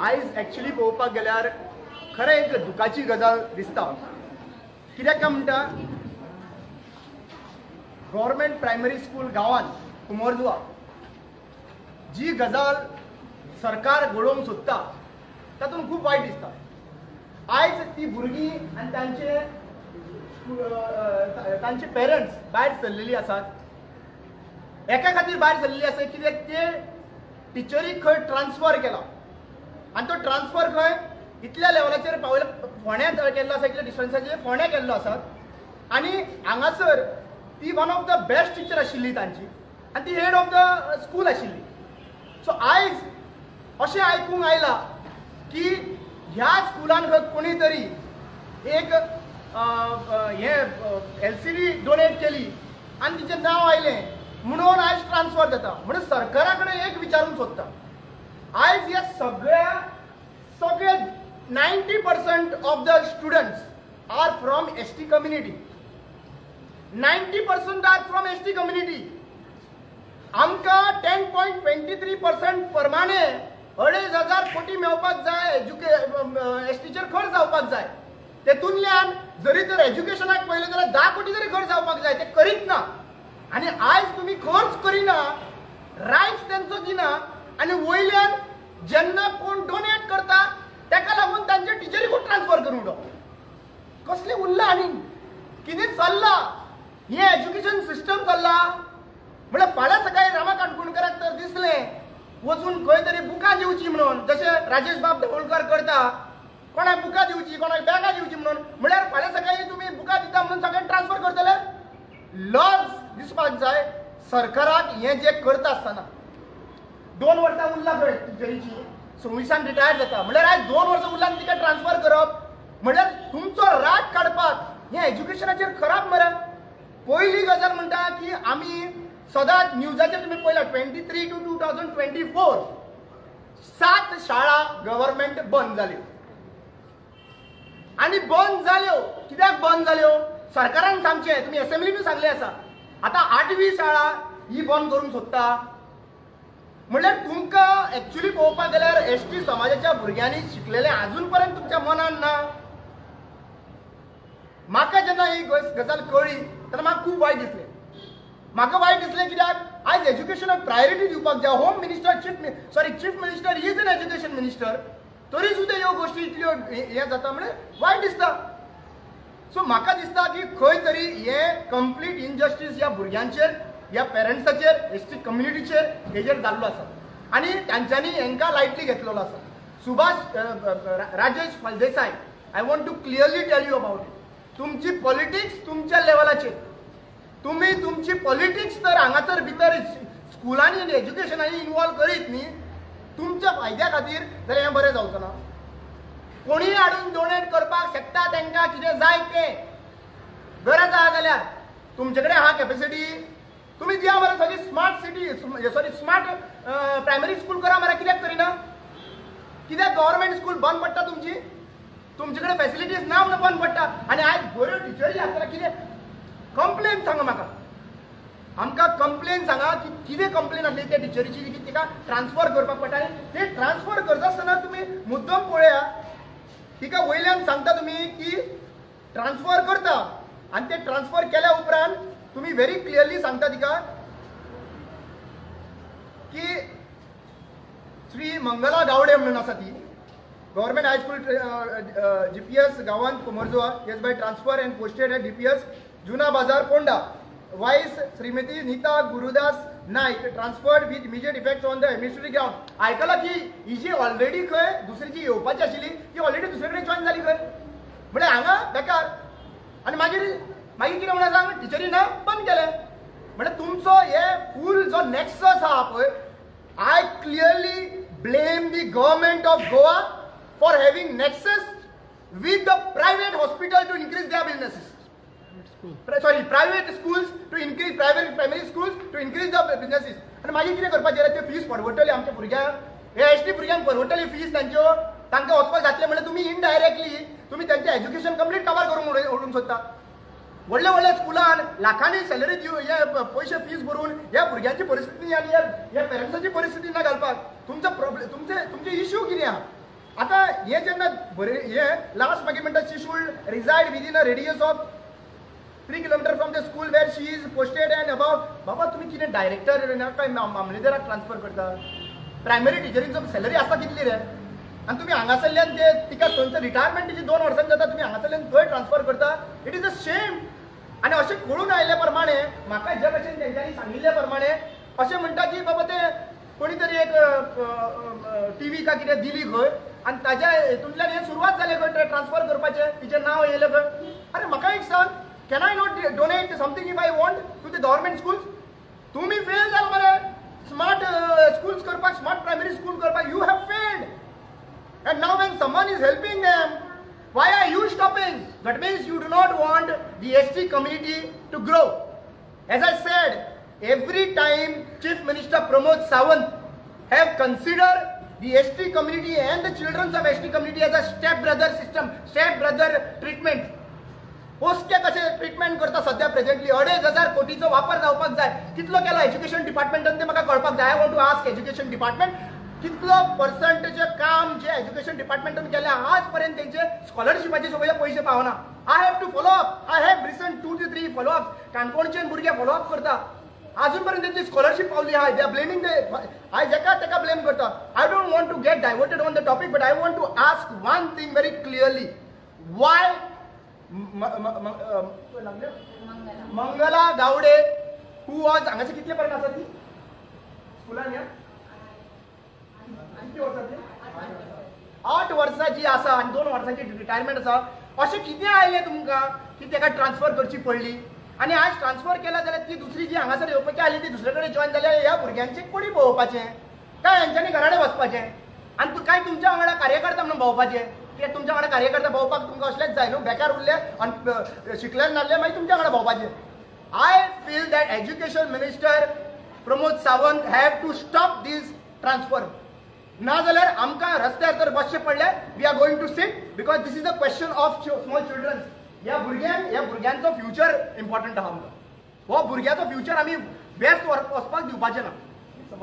आयज एक्चुअली पळोवपाक गेल्यार खरें एक दुखाची गजाल दिसता। कित्याक काय म्हणटा, गव्हर्मेंट प्रायमरी स्कूल गांवांत कुंवरजुवा जी गजाल सरकार घडोवंक सोदता तातूंत खूब वायट दिसता। आयज ती भुरगीं आनी तांचे पेरंट्स भायर सरलेली आसात। एका खातीर भायर सरलेली आसा कित्याक ते टिचरीक खंय ट्रान्सफर केला आनी तो ट्रान्सफर खंय इतल्या लेवलाचेर पावयला, फोंड्यां केल्लो आसा, इतल्या डिस्टन्साचेर फोंड्यां केल्लो आसा आनी हांगासर ती one of the best teacher आशिल्ली तांची आनी ती हेड ऑफ द स्कूल आशिल्ली। सो आयज अशें आयकूंक आयलां की ह्या स्कुलान कोणी तरी एक LCD डोनेट केली आनी तिचें नांव आयलें म्हणून आयज ट्रान्सफर जाता। म्हणून सरकारा कडेन एक विचारूंक सोदता, आयज ह्या सगळे 90% of the students are from ST community. 90% are from ST community. आमकां 10.23% प्रमाणे 2,500 कोटी मेळपाक जाय, STचेर खर्च जावपाक जाय। तेतूंतल्यान जरी तर एज्युकेशनाक पळयलें जाल्यार 10 कोटी जरी खर्च जावपाक जाय, ते करीत ना। आनी आयज तुमी खर्च करिना, रायट्स तेंचो दिना आनी वयल्यान जेन्ना कोण डोनेट करता ताका लागून तांचे टिचरीकूच ट्रान्सफर करून उडो। कसलें उरलां आनी कितें चल्लां? हें एज्युकेशन सिस्टम चल्लां म्हळ्यार फाल्यां सकाळी रामा काणकोणकराक तर दिसलें वचून खंय तरी बुकां दिवची म्हणून, जशें राजेश बाब धवळकर करता, कोणाक बुकां दिवची, कोणाक बॅगां दिवची म्हणून, म्हळ्यार फाल्यां सकाळी तुमी बुकां दिता म्हणून सगळ्यांक ट्रान्सफर करतले? लॉज दिसपाक जाय सरकाराक हें जे करता आसतना। 2 वर्सां उरलां खंय टिचरीची, 26 रिटायर जाता म्हळ्यार आयज 2 वर्सां उरलां आनी तिका ट्रान्सफर करप म्हळ्यार तुमचो राग काडपाक हें एज्युकेशनाचेर खराब मरे। पयली गजाल म्हणटा की आमी सदांच न्यूजाचेर तुमी पळयलां 23 to 2024 7 शाळा गव्हर्मेंट बंद जाल्यो आनी बंद जाल्यो कित्याक बंद जाल्यो सरकारान सांगचें, तुमी असेंब्लीनूय सांगलें आसा। आतां 8वी शाळा ही बंद करूंक सोदता म्हळ्यार तुमकां एक्चुअली पळोवपाक गेल्यार ST समाजाच्या भुरग्यांनी शिकलेलें आजून पर्यंत तुमच्या मनान ना। म्हाका जेन्ना ही गजाल कळ्ळी तेन्ना म्हाका खूब वायट दिसलें। म्हाका वायट दिसलें कित्याक आयज एज्युकेशनाक प्रायोरिटी दिवपाक जाय। Home minister chief minister is an education minister, तरी सुद्दां ह्यो गोश्टी इतल्यो हें जाता म्हळ्यार वायट दिसता। सो म्हाका दिसता की खंय तरी हें कंप्लीट इनजस्टीस ह्या भुरग्यांचेर, ह्या पेरंट्साचेर, ST कम्युनिटीचेर हेजेर जाल्लो आसा आनी तांच्यांनी हेंकां लायटली घेतलेलो आसा। Subhash Rajesh Phaldesai, I want to clearly tell you about it, तुमची पॉलिटिक्स तुमच्या लेवलाचेर, तुमी तुमची पॉलिटिक्स तर हांगासर भितर स्कुलांनी आनी एज्युकेशनांनी इनवॉल्व करीत न्ही तुमच्या फायद्या खातीर, जाल्यार हें बरें जावचें ना। कोणीय हाडून डोनेट करपाक शकता, तांकां कितें जाय तें गरज आसा जाल्यार तुमचे कडेन आहा कॅपेसिटी, तुमी दिया मरे सगळी स्मार्ट स्मार्ट प्रायमरी स्कूल करा मरे। कित्याक करिना? कित्याक गव्हर्मेंट स्कूल बंद पडटा तुमची? तुमचे कडेन फॅसिलिटीज ना म्हणून बंद पडटा आनी आयज बऱ्यो टिचरी आसतना कितें कंप्लेन सांगा म्हाका, आमकां कंप्लेन सांगा की कितें कंप्लेन आसली त्या टिचरीची की तिका ट्रान्सफर करपाक पडटा। आनी ते ट्रान्सफर करता आसतना तुमी मुद्दम पळया, तिका वयल्यान सांगता तुमी की ट्रान्सफर करता आनी ते ट्रान्सफर केल्या उपरांत तुमी व्हेरी क्लियरली सांगता तिका की श्री मंगला गावडे म्हणून आसा ती गव्हर्मेंट हायस्कूल GPS गांवांत Cumbarjua as by transfer and posted at DPS Juna Bazar Ponda. Vice Shrimati Nita Gurudas Naik transferred with immediate effect on the administrative ground. आयकलां की ही जी ऑलरेडी खंय दुसरी जी येवपाची आशिल्ली ती ऑलरेडी दुसरे कडेन जॉइन जाली खंय, म्हळ्यार हांगा बेकार। आनी मागीर कितें म्हणून सांग टिचरी ना बंद केलें म्हळ्यार तुमचो हे फूल जो नेक्सस आहा पळय, I clearly blame the government of Goa for having nexus with the private hospital to increase their businesses, private schools to increase primary schools to increase the businesses. आनी मागीर कितें करपाचें? ते फीज परवडटली आमच्या भुरग्यांक, हे ST भुरग्यांक परवडटली फीज तांच्यो, तांकां वचपाक जातलें म्हळ्यार तुमी इनडायरेक्टली तुमी तांचें एज्युकेशन कंप्लीट कवर करूंक उडोवंक सोदता। व्हडल्या व्हडल्या स्कुलान लाखांनी सॅलरी दिवन हे पयशे फीज भरून ह्या भुरग्यांची परिस्थिती आनी ह्या पेरंट्साची परिस्थिती ना घालपाक तुमचो प्रॉब्लेम, तुमचे इश्यू कितें आहा? आता हे जेन्ना हे लास्ट मागीर म्हणटा she should reside within a radius of 3 kilometre from the school where she is posted and about. बाबा तुम्ही कितें डायरेक्टर काय मामलेदाराक ट्रान्सफर करता? प्रायमरी टिचरीचो सॅलरी आसा कितली रे? आणि तुम्ही हांगासरल्यान ते तिका थंयचं रिटायरमेंट तिची 2 वर्सांनी जाता, तुम्ही हांगासरल्यान थंय ट्रान्सफर करता. It is a shame. आणि अशें कळून आयिल्ले प्रमाणे म्हाका जे भशेन तेंच्यांनी सांगिल्ले प्रमाणे अशें म्हणटा की बाबा ते कोणी तरी एक टीव्ही का कितें दिली खंय आणि ताज्या हेतूंतल्यान हें सुरवात जालें खंय ट्रान्सफर करपाचें, तिचें नांव येयलें खंय. अरे म्हाका एक सांग, can I not donate something if I want to the government schools? तुमी फेल जालो मरे स्मार्ट स्कूल्स करपाक, स्मार्ट प्रायमरी स्कूल करपाक. You have failed. And now when someone is helping them, why are you stopping? That means you do not want the ST community to grow. As I said, every time Chief Minister Pramod Sawant have considered the ST community and the children of ST community as a step-brother system, step-brother treatment. पोस्के कशे treatment करता सध्या presently 2,500 कोटीचो वापर जावपाक जाय. कितलो केला education डिपार्टमेंटान ते म्हाका कळपाक जाय. I want to ask education department कितलो पर्संटेज काम जे एज्युकेशन डिपार्टमेंटान केले आजपर्यंत तेंचे स्कॉलरशिपाचे सगळे पैसे पावना. I have to follow up. I have recent 2 to 3 follow up. काणकोणचे भुरगे फॉलो अप करता. अजून पर्यंत त्यांची स्कॉलरशिप पावली आहाय. They are blaming the I जेका तेका ब्लेम करता. I don't want to get diverted on the topic but I want to ask one thing very clearly. Why Mangala Gawade who was हांगाचे कितले पर्यंत आसा ती स्कुलान या 8 वर्साची आसा आणि 2 वर्सांची रिटायरमेंट आसा. अशें कितें आयलें तुमकां की ताका ट्रान्सफर करची पडली? आणि आज ट्रान्सफर केला जाल्यार ती दुसरी जी हांगासर येवपाची आली ती दुसरे कडेन जॉइन जाल्यार ह्या भुरग्यांचे कोणी भोंवपाचें काय हेंच्यांनी घराडे वचपाचें आनी काय तुमच्या वांगडा कार्यकर्ता म्हणून भोंवपाचें? कित्याक तुमच्या वांगडा कार्यकर्ता भोंवपाक तुमकां असलेच जाय न्हू. बेकार उरले आनी शिकले नासले मागीर तुमच्या वांगडा भोंवपाचें. I feel that education minister Pramod Sawant have to stop this transfer. ना जाल्यार आमकां रस्त्यार तर बसचें पडलें. We are going to sit because this is a question of small children. ह्या भुरग्यांचो फ्युचर इम्पॉर्टंट आहा आमकां. हो भुरग्याचो फ्युचर आमी बेस्ट वचपाक दिवपाचें ना. आतां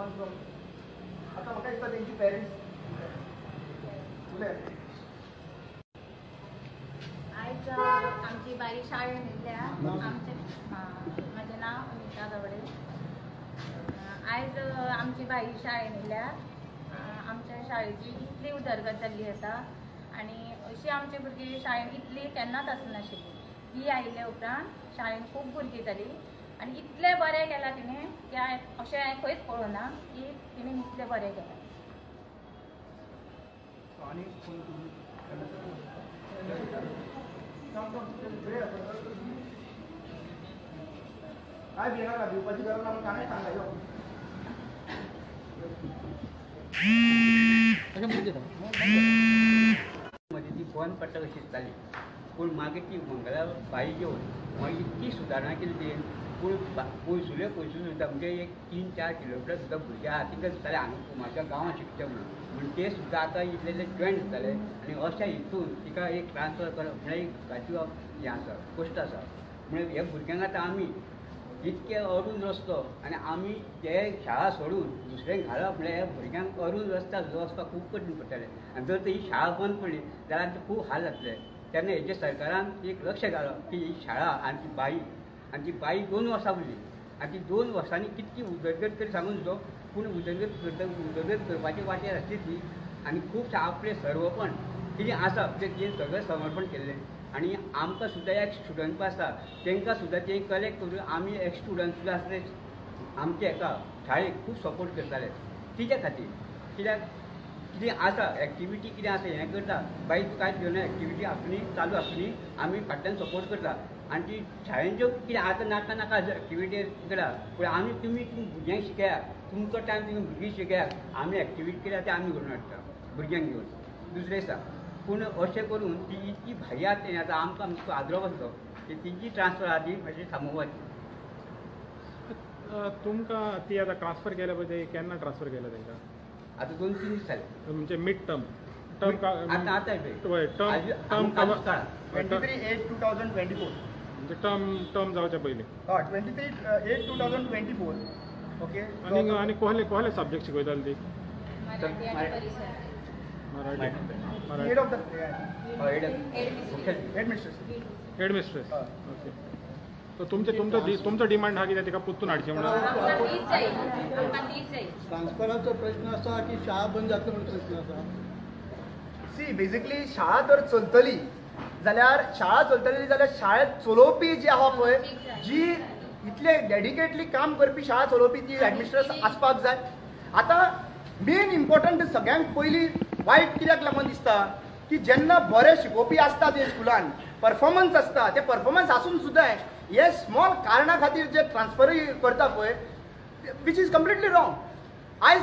म्हाका दिसता तेंची पेरंट्स आयज आमची बाई शाळेन येयल्या. म्हजें नांव अनिता गावडे. आयज आमची बाई शाळेन येयल्या. आमच्या शाळेची इतली उदरगत जाल्ली आसा आनी अशी आमची भुरगीं शाळेन इतली केन्नाच आसनाशिल्ली. ही आयिल्ले उपरांत शाळेन खूब भुरगीं जालीं आनी इतलें बरें केलां तिणें की अशें हांवें खंयच पळोवना की तिणें इतलें बरें केलां. काय भिणार दिवपाची गरज ना काय सांगायचं. मध्ये ती बंद पडटा कशी जाली पूण मागीर ती मंगला बाई घेवन मागीर इतकी सुदारणा केली तें. पूण पयसुल्यो सुद्दां म्हणजे एक 3-4 किलोमिटर सुद्दां भुरगे आहा तिका दिसताले हांगा म्हाज्या गांवांत शिकचें म्हणून ते सुद्दां आतां इतले जॉयन जाताले आनी अशा हितून तिका एक ट्रान्सफर करप म्हळ्यार एक गाडीचो हें आसा पोस्ट आसा. म्हळ्यार ह्या भुरग्यांक आतां आमी इतके अरून रस्तो आनी आमी ते शाळा सोडून दुसऱ्यांक घालप म्हळ्यार ह्या भुरग्यांक अरून रस्त्यार वचपाक खूब कठीण पडटलें. आनी जर तर ही शाळा बंद पडली जाल्यार आमचे खूब हाल जातले. तेन्ना हेजे सरकारान एक लक्ष घालप की ही शाळा आनी ती बाई 2 वर्सां उरली आनी ती 2 वर्सांनी कितकी उदरगत करी सांगून सुद्दां पूण उदरगत करपाची वाटेर आसली ती. आनी खुबशे आपले सर्वपण कितें आसा तें सगळें समर्पण केल्लें. आनी आमकां सुद्दां एक स्टुडंट आसा तांकां सुद्दां तें कलेक्ट करून आमी एक स्टुडंट सुद्दां आसले आमचे हेका शाळेक खूब सपोर्ट करताले तिच्या खातीर. कित्याक कितें आसा एक्टिविटी कितें आसा हें करता बाई कांयच घेवना एक्टिविटी आपली चालू आसली आमी फाटल्यान सपोर्ट करता. आनी ती शाळेंच्यो कितें आतां नाका एक्टिविटी करा पूण आमी तुमी भुरग्यांक शिकयात तुमचो टायम तुमी भुरगीं शिकयात आमी एक्टिविटी केल्या ते आमी करून हाडटा भुरग्यांक घेवन दुसरें दिसा. पूण अशें करून ती इतकी भाययात तें आतां आमकां आदरो बसलो की तिची ट्रान्सफर आहा ती मातशी थांबोवपाची. तुमकां ती आतां ट्रान्सफर केल्या पळय केन्ना ट्रान्सफर केल्या तांकां? आतां 2-3 दीस जाले म्हणजे मिड टर्म आतां टर्म 23/8/2024 म्हणजे टर्म जावच्या पयलीं 23/8/2024. ओके. आनी कोहले सब्जेक्ट शिकयताली ती? मराठी आनी परिसर. Marathi head of the head headmistress headmistress okay. तर तुमचं डिमांड हा कितें तिका पुत्तून हाडचें म्हणून आमकां तीच जाय आमकां तीच जाय. ट्रान्सफराचो प्रश्न आसा की शाळा बंद जातलो म्हणून प्रश्न आसा. सी बेसिकली शाळा जर चलतली जाल्यार शाळेत चलोवपी जी आहा पळय जी इतले डेडिकेटली काम करपी शाळा चलोवपी ती एडमिनिस्ट्रेशन आसपाक जाय. आतां मेन इम्पॉर्टंट सगळ्यांत पयलीं वायट कित्याक लागून दिसता की जेन्ना बरे शिकोवपी आसता ते स्कुलान परफॉर्मन्स आसता ते परफॉर्मन्स आसून सुद्दां हे स्मॉल कारणा खातीर जे ट्रान्सफर करता पळय वीच इज कंप्लिटली रॉंग. आयज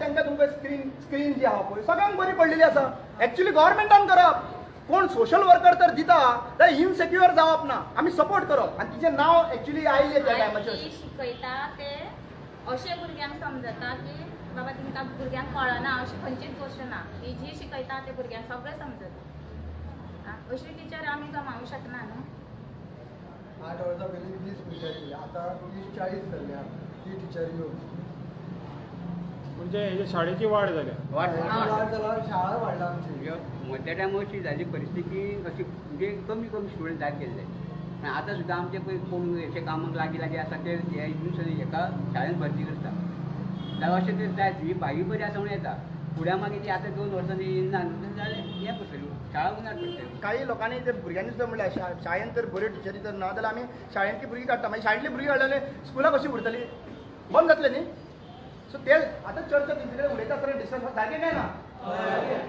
तांकां तुमकां स्क्रीन जी आहा पळय सगळ्यांक बरी पडलेली आसा. एक्चुअली गव्हर्मेंटान करप कोण सोशल वर्कर तर दिता जाल्यार इनसेक्युअर जावप ना आमी सपोर्ट करप आनी तिचें नांव एक्चुअली आयिल्लें त्या टायमाचेर. ती शिकयता ते अशे भुरग्यांक समजता की बाबा तुमकां भुरग्यांक कळना अशी खंयचीच गोश्ट ना. ती जी शिकयता ते भुरग्यांक सगळें समजता. अशी टिचर आमी गमावूंक शकना न्हू. 8 वर्सां पयलीं 20 टिचर आशिल्ले आतां 30-40 जाल्ल्या ती टिचर येवन म्हणजे हेजे शाळेची वाड जाल्या. वाड जाल्यार शाळा वाडला आमची. मध्या टायमार अशी झाली परिस्थिती अशी म्हणजे कमी स्टुडंट जायत गेल्ले. आनी आतां सुद्दां आमचे पळय कोण हेचे कामाक लागीं आसा ते हेका शाळेंत भरती करता. जाल्यार अशें ते जाय ही भाई बरी आसा म्हणून येता. फुडें मागीर ती आतां 2 वर्सांनी येयना जाल्यार हें करतली शाळा उनार पडटली. काही लोकांनी जर भुरग्यांनी सुद्दां म्हणल्यार शाळेंत जर बऱ्यो टिचरी जर ना जाल्यार आमी शाळेंतली भुरगीं काडटा मागीर शाळेंतली भुरगीं काडलेले स्कुलां कशी उरतली बंद जातले न्ही. सो ते आतां चर्चा तेंचे कडेन उलयता आसतना डिस्कस सारकें काय ना.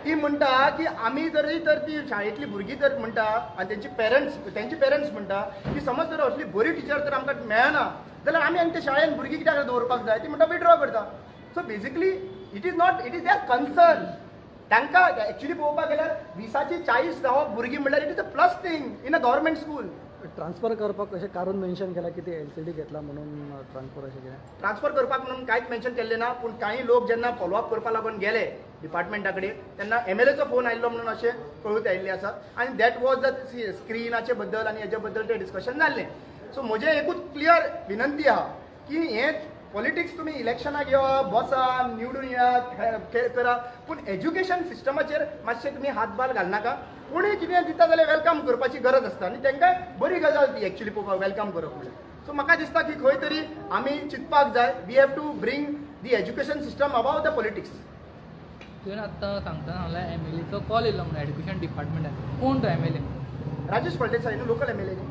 ती म्हणटा की आमी जरी तर ती शाळेंतली भुरगीं जर म्हणटा आनी तेंचे पेरंट्स म्हणटा की समज जर असली बरी टिचर जर आमकां मेळना जाल्यार आमी आमच्या शाळेंत भुरगीं कित्याक दवरपाक जाय ती म्हणटा विड्रॉ करता. So basically it is their concern. तांकां एक्चुअली पळोवपाक गेल्यार 20ची 40 जावप भुरगीं म्हणल्यार it is a plus thing in a government school. Transfer करपाक अशें कारण मेन्शन केलां की ते LCD घेतला म्हणून ट्रान्सफर अशें केलें. ट्रान्सफर करपाक म्हणून कांयच मेन्शन केल्लें ना. पूण काही लोक जेन्ना फॉलोअप करपा लागून गेले डिपार्टमेंटा कडेन तेन्ना MLAचो फोन आयिल्लो म्हणून अशें कळून आयिल्लें आसा. आनी दॅट वॉज द स्क्रिनाचे बद्दल आनी हेजे बद्दल तें डिस्कशन जाल्लें. सो म्हजें एकूच क्लियर विनंती आहा की हें पॉलिटिक्स तुमी इलेक्शनाक येवप बसा निवडून येयात करा पूण एज्युकेशन सिस्टमाचेर मातशें तुमी हातभार घालनाका. कोणूय कितें दिता जाल्यार वेलकम करपाची गरज आसता आनी तांकां बरी गजाल ती एक्चुअली पळोवपाक वेलकम करप म्हणून. सो म्हाका दिसता की खंय तरी आमी चिंतपाक जाय we have to bring the education system above the politics. तुवें आतां सांगतना हांवें MLAचो कॉल येयलो म्हणून एड्युकेशन डिपार्टमेंटान. कोण तो MLA? राजेश फळदेसाय न्हू लोकल MLA न्ही.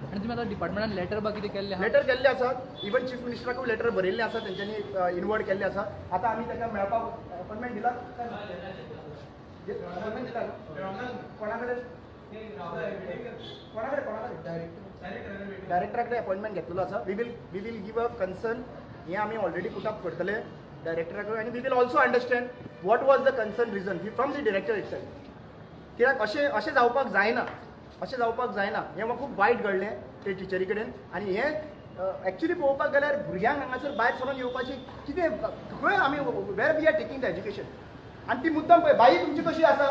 आनी तुमी आतां डिपार्टमेंटान लेटर बा कितें केल्लें आहा? लेटर केल्ले आसात. इवन चीफ मिनिस्टराकूय लेटर बरयल्लें आसा तेंच्यांनी इनवर्ड केल्लें आसा. आतां आमी ताका मेळपाक अपॉयंटमेंट दिला अपॉयंटमेंट दिला कोणा कडेन डायरेक्टरा कडेन अपॉयंटमेंट घेतलेलो आसा. We will give a concern. हें आमी ऑलरेडी पुट अप करतले डायरेक्टरा कडेन आनी we will also understand what was the concern reason from the director itself. कित्याक अशें जावपाक जायना. हें म्हाका खूब वायट घडलें ते टिचरी कडेन. आनी हें एक्चुअली पळोवपाक गेल्यार भुरग्यांक हांगासर भायर सरून येवपाची कितें खंय आमी वेर we are taking the education. आनी ती मुद्दम पळय बाई तुमची कशी आसा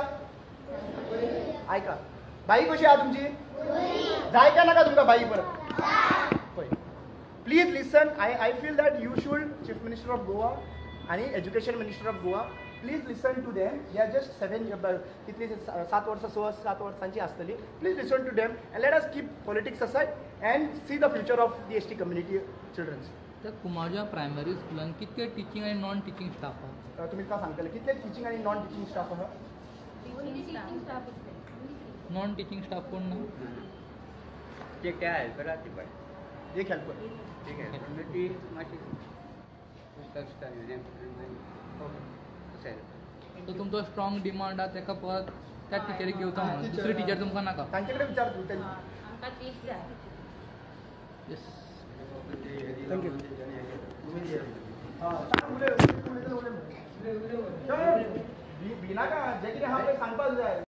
आयका बाई कशी आहा तुमची जाय काय नाका तुमकां बाई परत पळय please listen. I feel that you should chief minister of Goa आनी education minister of Goa please listen to them. They are just 7 वर्सांची आसतली. Please listen to them and let us keep politics aside and see the future of the ST community childrens. तर कुमारजुव्यां primary स्कुलान कितके teaching आनी non teaching staff आहा? तुमी तुका सांगतले कितले टिचींग आनी नॉन टिचींग स्टाफ आहा. नॉन टिचींग स्टाफ कोण ना? ते त्या हेल्पर आहा ती पळय एक हेल्पर ठीक आहे म्हणजे ती मातशी पुस्तक तो तुमचो स्ट्रॉंग डिमांड आहा ताका परत त्या टिचरीक घेवचा म्हणून दुसरी टिचर तुमकां नाका? तांचे कडेन विचार तूं तें. आमकां तीच जाय. येस. थँक्यू. भिनाका जे कितें आहा पळय सांगपाक जाय.